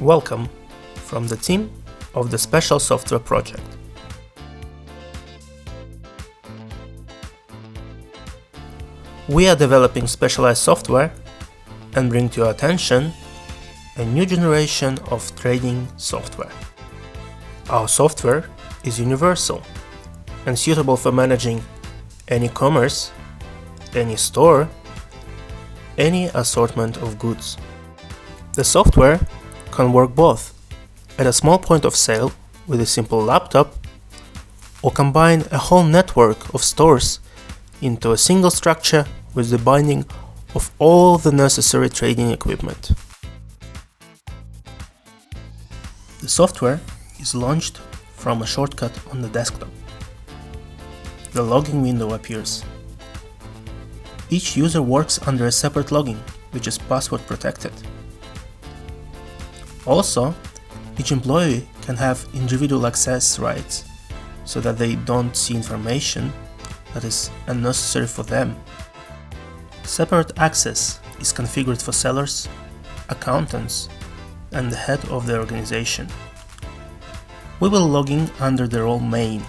Welcome from the team of the Special Software Project. We are developing specialized software and bring to your attention a new generation of trading software. Our software is universal and suitable for managing any commerce, any store, any assortment of goods. The software can work both at a small point of sale with a simple laptop or combine a whole network of stores into a single structure with the binding of all the necessary trading equipment. The software is launched from a shortcut on the desktop. The login window appears. Each user works under a separate login, which is password protected. Also, each employee can have individual access rights so that they don't see information that is unnecessary for them. Separate access is configured for sellers, accountants, and the head of the organization. We will log in under the role main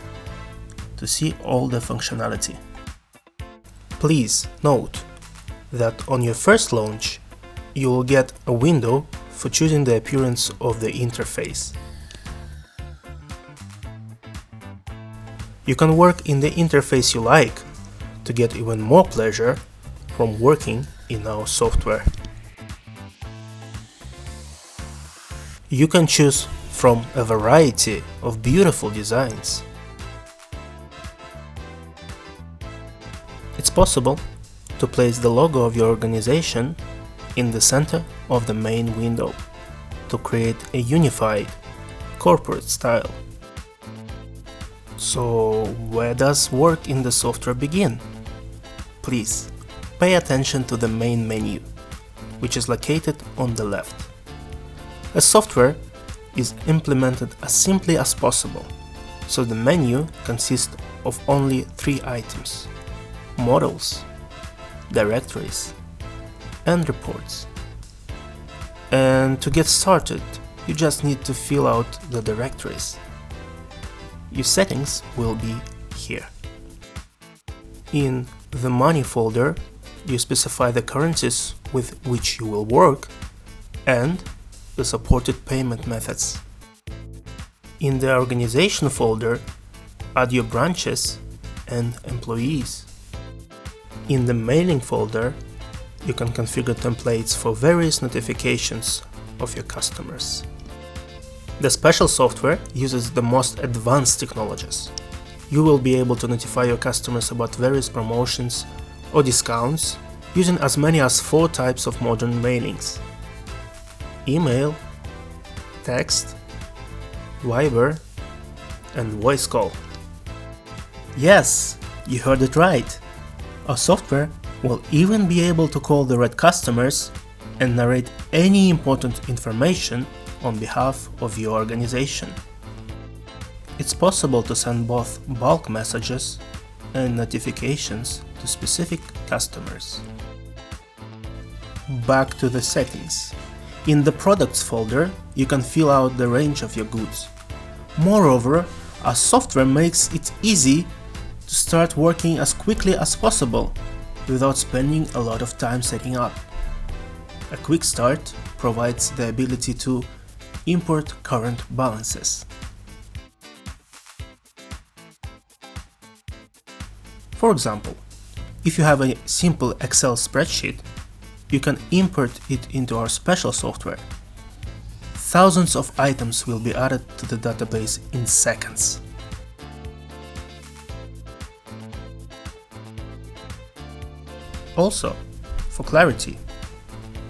to see all the functionality. Please note that on your first launch, you will get a window for choosing the appearance of the interface. You can work in the interface you like to get even more pleasure from working in our software. You can choose from a variety of beautiful designs. It's possible to place the logo of your organization in the center of the main window to create a unified corporate style. So, where does work in the software begin? Please pay attention to the main menu, which is located on the left. A software is implemented as simply as possible, so the menu consists of only 3 items: models, directories, and reports. And to get started, you just need to fill out the directories. Your settings will be here. In the Money folder, you specify the currencies with which you will work and the supported payment methods. In the Organization folder, add your branches and employees. In the Mailing folder, you can configure templates for various notifications of your customers. The special software uses the most advanced technologies. You will be able to notify your customers about various promotions or discounts using as many as 4 types of modern mailings: email, text, Viber, and voice call. Yes, you heard it right. Our software will even be able to call the right customers and narrate any important information on behalf of your organization. It's possible to send both bulk messages and notifications to specific customers. Back to the settings. In the Products folder, you can fill out the range of your goods. Moreover, our software makes it easy to start working as quickly as possible without spending a lot of time setting up. A quick start provides the ability to import current balances. For example, if you have a simple Excel spreadsheet, you can import it into our special software. Thousands of items will be added to the database in seconds. Also, for clarity,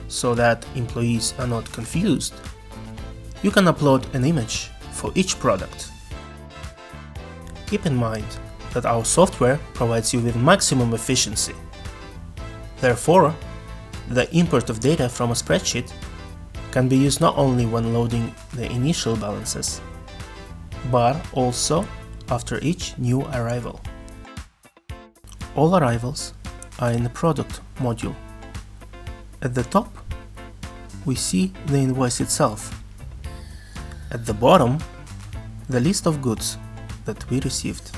so that employees are not confused, you can upload an image for each product. Keep in mind that our software provides you with maximum efficiency. Therefore, the import of data from a spreadsheet can be used not only when loading the initial balances, but also after each new arrival. All arrivals are in the Product module. At the top, we see the invoice itself, At the bottom, the list of goods that we received.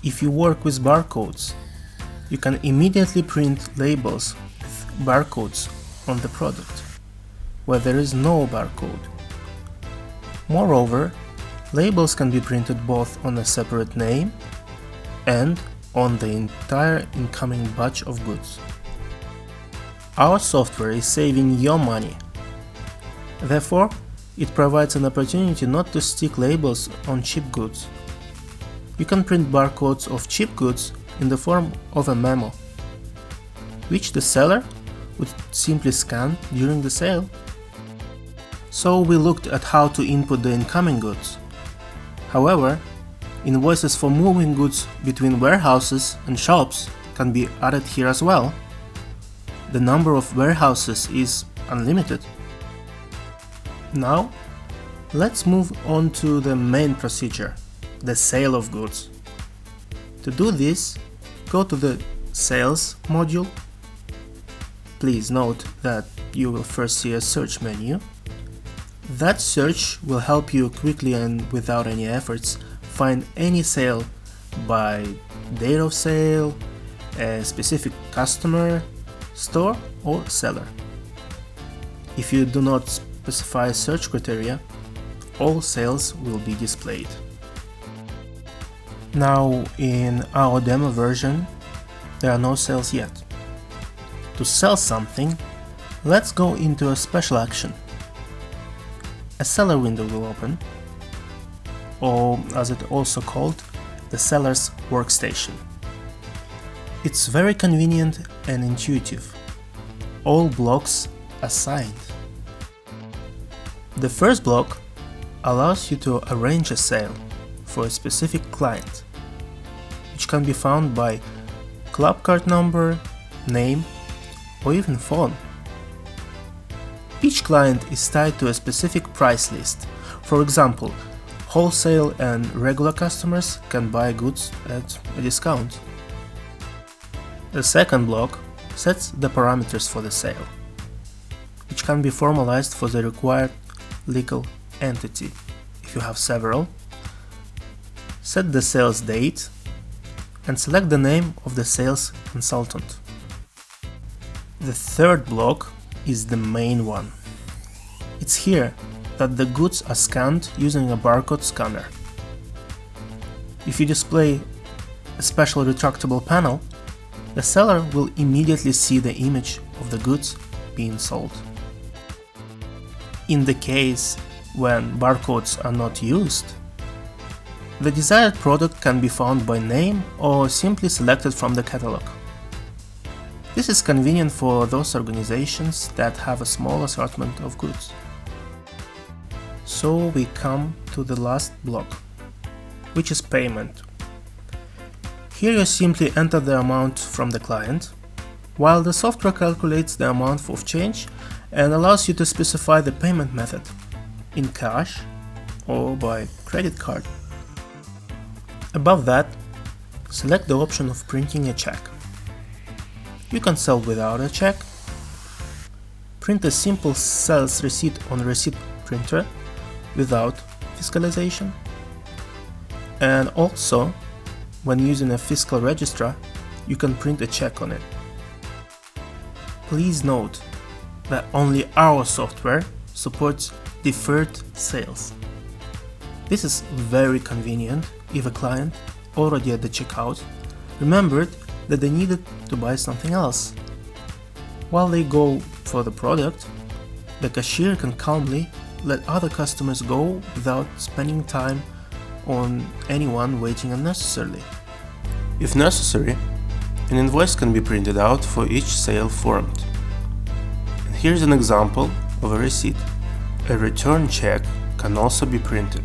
If you work with barcodes, you can immediately print labels with barcodes on the product, where there is no barcode. Moreover, labels can be printed both on a separate name and on the entire incoming batch of goods. Our software is saving your money. Therefore, it provides an opportunity not to stick labels on cheap goods. You can print barcodes of cheap goods in the form of a memo, which the seller would simply scan during the sale. So we looked at how to input the incoming goods. However, invoices for moving goods between warehouses and shops can be added here as well. The number of warehouses is unlimited. Now, let's move on to the main procedure, the sale of goods. To do this, go to the Sales module. Please note that you will first see a search menu. That search will help you quickly and without any efforts find any sale by date of sale, a specific customer, store or seller. If you do not specify search criteria, all sales will be displayed. Now, in our demo version, there are no sales yet. To sell something, let's go into a special action. A seller window will open, or as it's also called, the seller's workstation. It's very convenient and intuitive. All blocks are signed. The first block allows you to arrange a sale for a specific client, which can be found by club card number, name, or even phone. Each client is tied to a specific price list. For example, wholesale and regular customers can buy goods at a discount. The second block sets the parameters for the sale, which can be formalized for the required legal entity. If you have several, set the sales date and select the name of the sales consultant. The third block is the main one. It's here that the goods are scanned using a barcode scanner. If you display a special retractable panel, the seller will immediately see the image of the goods being sold. In the case when barcodes are not used, the desired product can be found by name or simply selected from the catalog. This is convenient for those organizations that have a small assortment of goods. So we come to the last block, which is payment. Here you simply enter the amount from the client, while the software calculates the amount of change and allows you to specify the payment method, in cash or by credit card. Above that, select the option of printing a check. You can sell without a check, print a simple sales receipt on a receipt printer without fiscalization, and also, when using a fiscal registrar, you can print a check on it. Please note that only our software supports deferred sales. This is very convenient if a client, already at the checkout, remembered that they needed to buy something else. While they go for the product, the cashier can calmly let other customers go without spending time on anyone waiting unnecessarily. If necessary, an invoice can be printed out for each sale formed. And here's an example of a receipt. A return check can also be printed.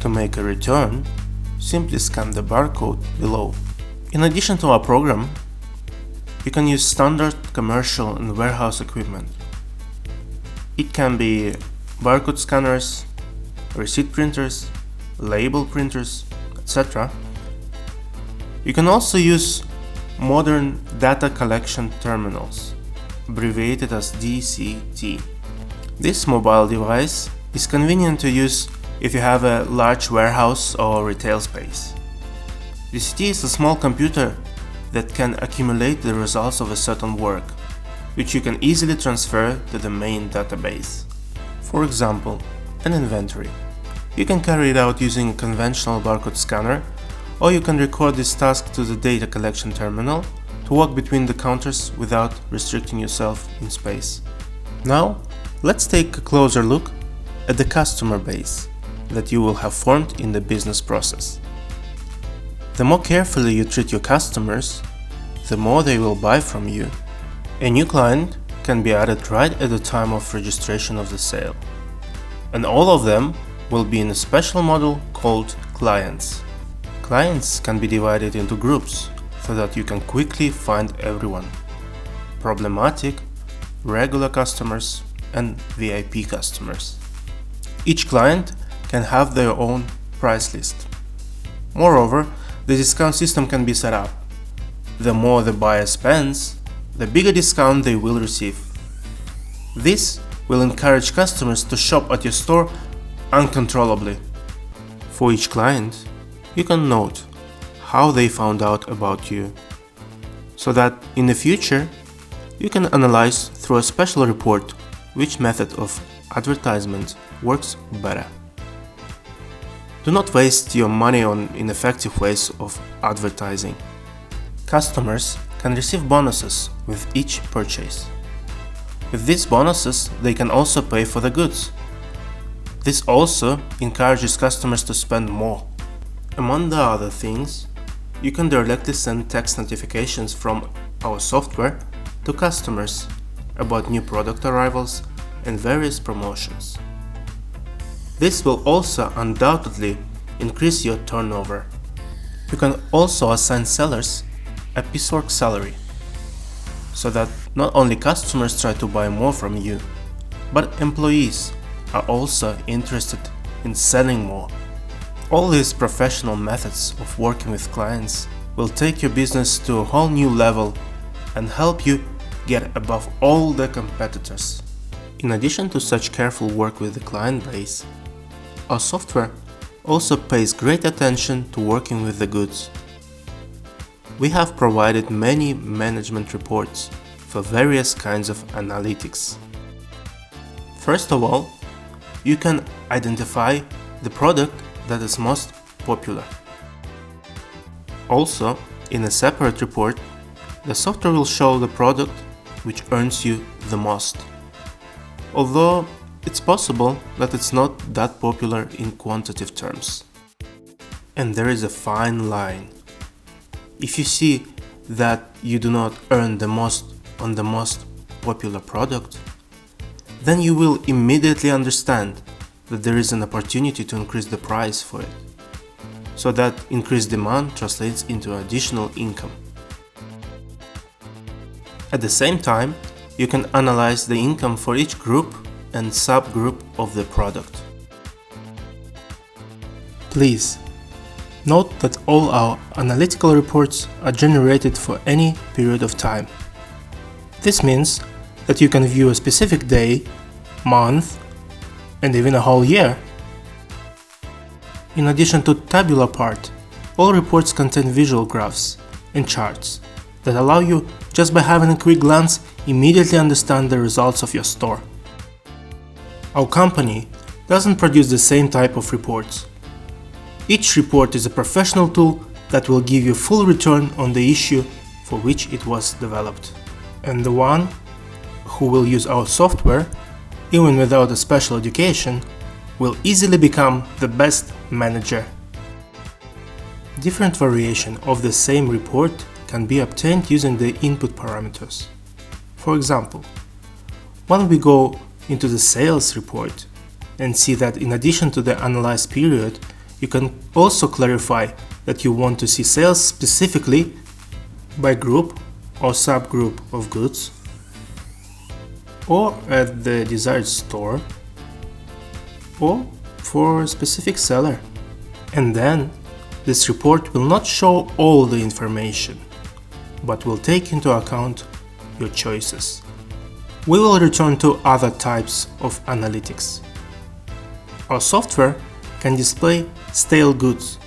To make a return, simply scan the barcode below. In addition to our program, you can use standard commercial and warehouse equipment. It can be barcode scanners, receipt printers, label printers, etc. You can also use modern data collection terminals, abbreviated as DCT. This mobile device is convenient to use if you have a large warehouse or retail space. DCT is a small computer that can accumulate the results of a certain work, which you can easily transfer to the main database. For example, an inventory. You can carry it out using a conventional barcode scanner, or you can record this task to the data collection terminal to walk between the counters without restricting yourself in space. Now, let's take a closer look at the customer base that you will have formed in the business process. The more carefully you treat your customers, the more they will buy from you. A new client can be added right at the time of registration of the sale, and all of them will be in a special model called clients. Clients can be divided into groups so that you can quickly find everyone: problematic, regular customers, and VIP customers. Each client can have their own price list. Moreover, the discount system can be set up. The more the buyer spends, the bigger discount they will receive. This will encourage customers to shop at your store uncontrollably. For each client, you can note how they found out about you, so that in the future you can analyze through a special report which method of advertisement works better. Do not waste your money on ineffective ways of advertising. Customers can receive bonuses with each purchase. With these bonuses, they can also pay for the goods. This also encourages customers to spend more. Among the other things, you can directly send text notifications from our software to customers about new product arrivals and various promotions. This will also undoubtedly increase your turnover. You can also assign sellers a piecework salary, so that not only customers try to buy more from you, but employees are also interested in selling more. All these professional methods of working with clients will take your business to a whole new level and help you get above all the competitors. In addition to such careful work with the client base, our software also pays great attention to working with the goods. We have provided many management reports for various kinds of analytics. First of all, you can identify the product that is most popular. Also, in a separate report, the software will show the product which earns you the most. Although it's possible that it's not that popular in quantitative terms. And there is a fine line. If you see that you do not earn the most on the most popular product, then you will immediately understand that there is an opportunity to increase the price for it, so that increased demand translates into additional income. At the same time, you can analyze the income for each group and subgroup of the product. Please note that all our analytical reports are generated for any period of time. This means that you can view a specific day, month, and even a whole year. In addition to tabular part, all reports contain visual graphs and charts that allow you, just by having a quick glance, immediately understand the results of your store. Our company doesn't produce the same type of reports. Each report is a professional tool that will give you full return on the issue for which it was developed. And the one who will use our software, even without a special education, will easily become the best manager. Different variation of the same report can be obtained using the input parameters. For example, when we go into the sales report and see that in addition to the analyzed period, you can also clarify that you want to see sales specifically by group or subgroup of goods, or at the desired store, or for a specific seller. And then this report will not show all the information, but will take into account your choices. We will return to other types of analytics. Our software can display stale goods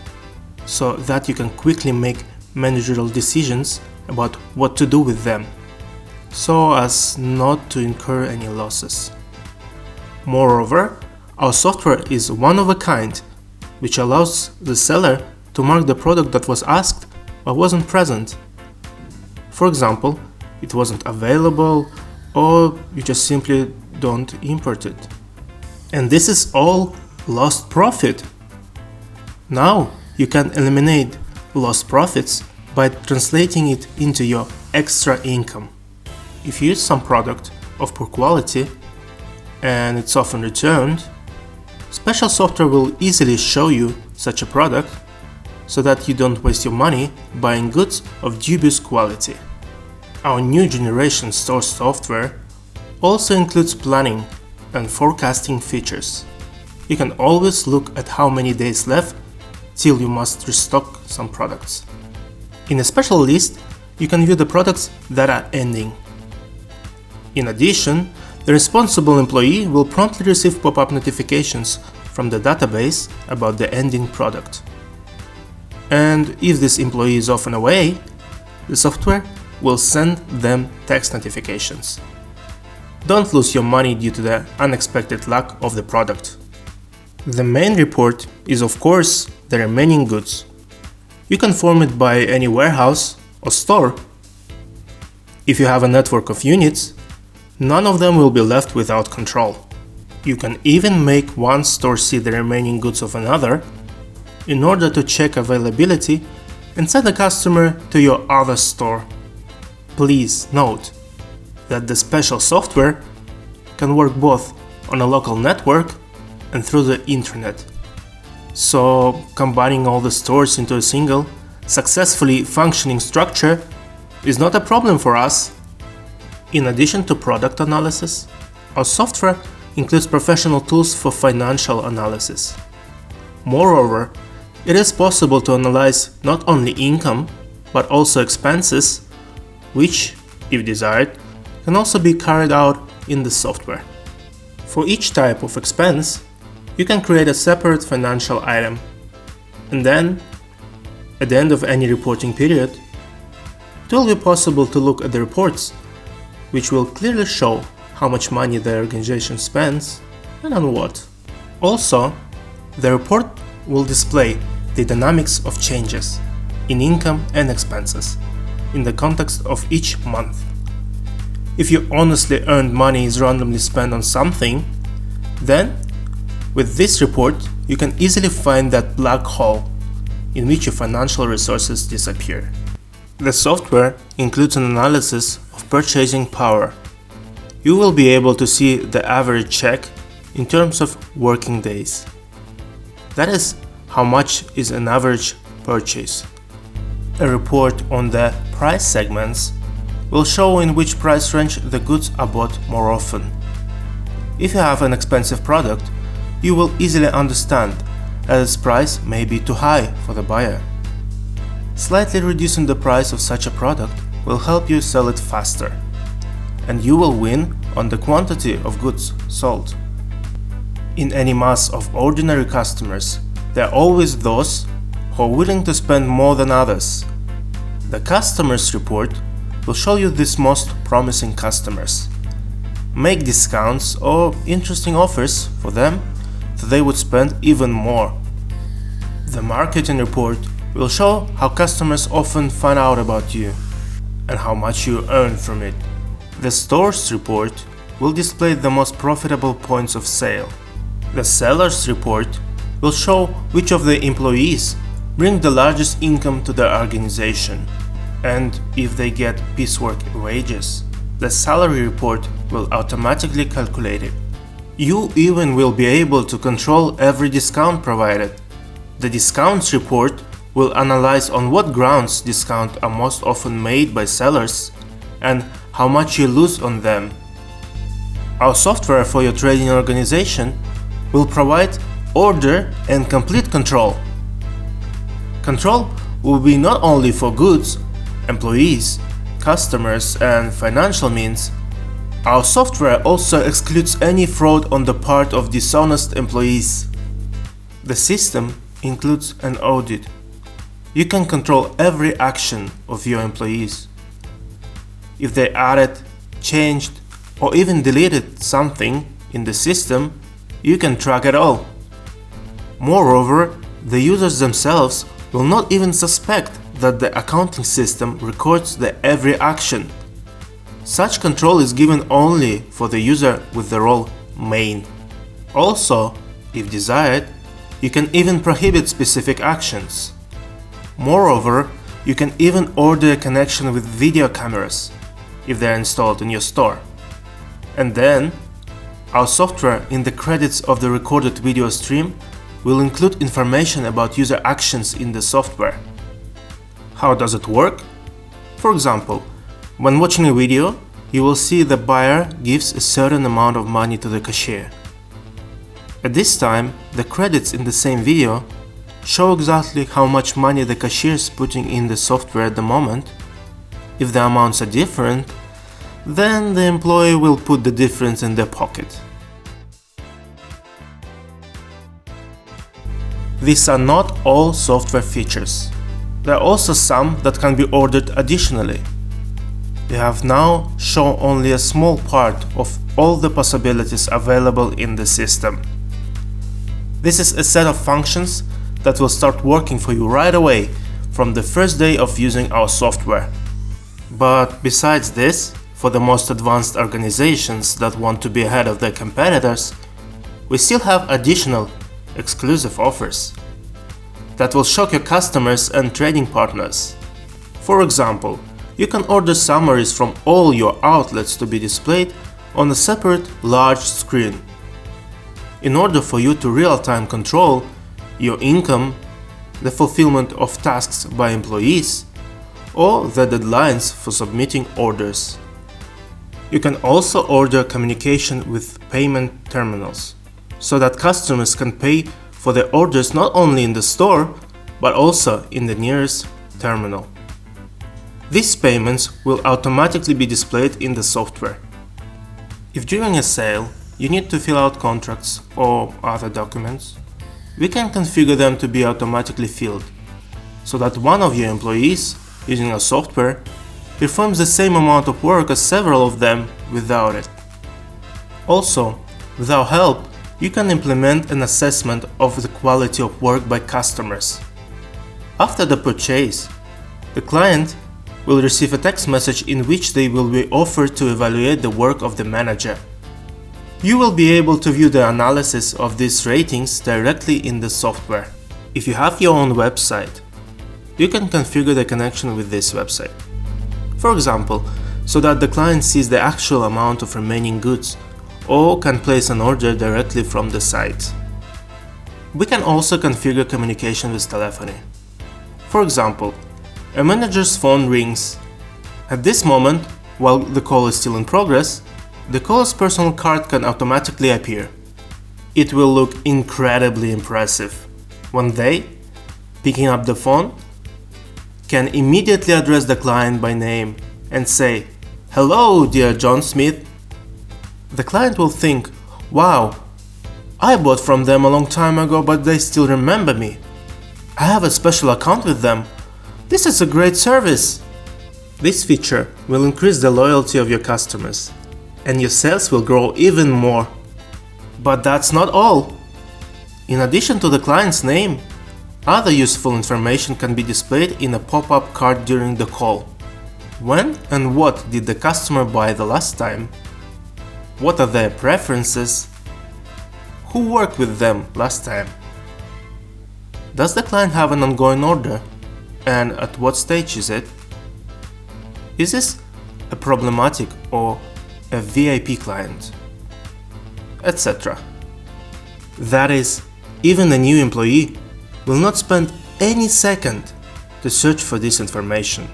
so that you can quickly make managerial decisions about what to do with them, so as not to incur any losses. Moreover, our software is one of a kind, which allows the seller to mark the product that was asked but wasn't present. For example, it wasn't available, or you just simply don't import it. And this is all lost profit. Now you can eliminate lost profits by translating it into your extra income. If you use some product of poor quality and it's often returned, special software will easily show you such a product so that you don't waste your money buying goods of dubious quality. Our new generation store software also includes planning and forecasting features. You can always look at how many days left till you must restock some products. In a special list, you can view the products that are ending. In addition, the responsible employee will promptly receive pop-up notifications from the database about the ending product. And if this employee is often away, the software will send them text notifications. Don't lose your money due to the unexpected lack of the product. The main report is, of course, the remaining goods. You can form it by any warehouse or store. If you have a network of units, none of them will be left without control. You can even make one store see the remaining goods of another in order to check availability and send the customer to your other store. Please note that the special software can work both on a local network and through the internet. So combining all the stores into a single, successfully functioning structure is not a problem for us. In addition to product analysis, our software includes professional tools for financial analysis. Moreover, it is possible to analyze not only income, but also expenses, which, if desired, can also be carried out in the software. For each type of expense, you can create a separate financial item, and then, at the end of any reporting period, it will be possible to look at the reports, which will clearly show how much money the organization spends and on what. Also, the report will display the dynamics of changes in income and expenses in the context of each month. If your honestly earned money is randomly spent on something, then with this report you can easily find that black hole in which your financial resources disappear. The software includes an analysis of purchasing power. You will be able to see the average check in terms of working days. That is how much is an average purchase. A report on the price segments will show in which price range the goods are bought more often. If you have an expensive product, you will easily understand that its price may be too high for the buyer. Slightly reducing the price of such a product will help you sell it faster, and you will win on the quantity of goods sold. In any mass of ordinary customers, there are always those who are willing to spend more than others. The customers report will show you these most promising customers. Make discounts or interesting offers for them so they would spend even more. The marketing report will show how customers often find out about you and how much you earn from it. The stores report will display the most profitable points of sale. The sellers report will show which of the employees bring the largest income to their organization and if they get piecework wages. The salary report will automatically calculate it. You even will be able to control every discount provided. The discounts report will analyze on what grounds discounts are most often made by sellers and how much you lose on them. Our software for your trading organization will provide order and complete control. Control will be not only for goods, employees, customers and financial means, Our software also excludes any fraud on the part of dishonest employees. The system includes an audit. You can control every action of your employees. If they added, changed, or even deleted something in the system, you can track it all. Moreover, the users themselves will not even suspect that the accounting system records the every action. Such control is given only for the user with the role main. Also, if desired, you can even prohibit specific actions. Moreover, you can even order a connection with video cameras if they are installed in your store. And then, our software in the credits of the recorded video stream will include information about user actions in the software. How does it work? For example, when watching a video, you will see the buyer gives a certain amount of money to the cashier. At this time, the credits in the same video show exactly how much money the cashier is putting in the software at the moment. If the amounts are different, then the employee will put the difference in their pocket. These are not all software features. There are also some that can be ordered additionally. We have now shown only a small part of all the possibilities available in the system. This is a set of functions that will start working for you right away from the first day of using our software. But besides this, for the most advanced organizations that want to be ahead of their competitors, we still have additional exclusive offers that will shock your customers and trading partners. For example, you can order summaries from all your outlets to be displayed on a separate large screen. In order for you to real-time control your income, the fulfillment of tasks by employees, or the deadlines for submitting orders. You can also order communication with payment terminals, so that customers can pay for their orders not only in the store, but also in the nearest terminal. These payments will automatically be displayed in the software. If during a sale you need to fill out contracts or other documents, we can configure them to be automatically filled, so that one of your employees, using our software, performs the same amount of work as several of them without it. Also, with our help, you can implement an assessment of the quality of work by customers. After the purchase, the client will receive a text message in which they will be offered to evaluate the work of the manager. You will be able to view the analysis of these ratings directly in the software. If you have your own website, you can configure the connection with this website. For example, so that the client sees the actual amount of remaining goods, or can place an order directly from the site. We can also configure communication with telephony. For example, a manager's phone rings. At this moment, while the call is still in progress, the caller's personal card can automatically appear. It will look incredibly impressive when they, picking up the phone, can immediately address the client by name and say, "Hello, dear John Smith." The client will think, "Wow, I bought from them a long time ago, but they still remember me. I have a special account with them. This is a great service." This feature will increase the loyalty of your customers, and your sales will grow even more. But that's not all. In addition to the client's name, other useful information can be displayed in a pop-up card during the call. When and what did the customer buy the last time? What are their preferences? Who worked with them last time? Does the client have an ongoing order? And at what stage is it? Is this a problematic or a VIP client? Etc. That is, even a new employee will not spend any second to search for this information.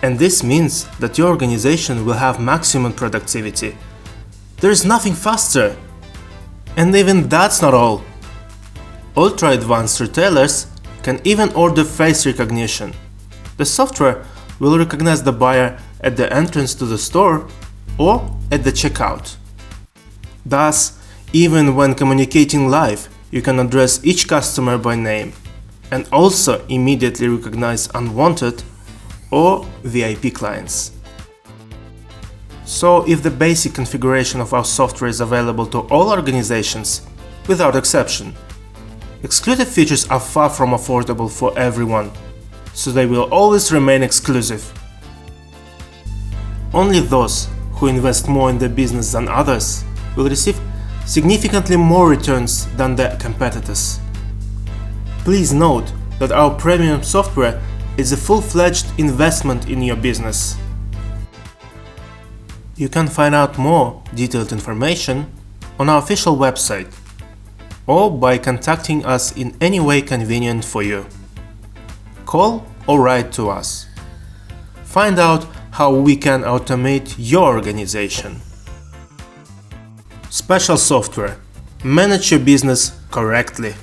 And this means that your organization will have maximum productivity. There is nothing faster. And even that's not all. Ultra-advanced retailers can even order face recognition. The software will recognize the buyer at the entrance to the store or at the checkout. Thus, even when communicating live, you can address each customer by name and also immediately recognize unwanted or VIP clients. So, if the basic configuration of our software is available to all organizations, without exception, exclusive features are far from affordable for everyone, so they will always remain exclusive. Only those who invest more in the business than others will receive significantly more returns than their competitors. Please note that our premium software is a full-fledged investment in your business. You can find out more detailed information on our official website or by contacting us in any way convenient for you. Call or write to us. Find out how we can automate your organization. Special software. Manage your business correctly.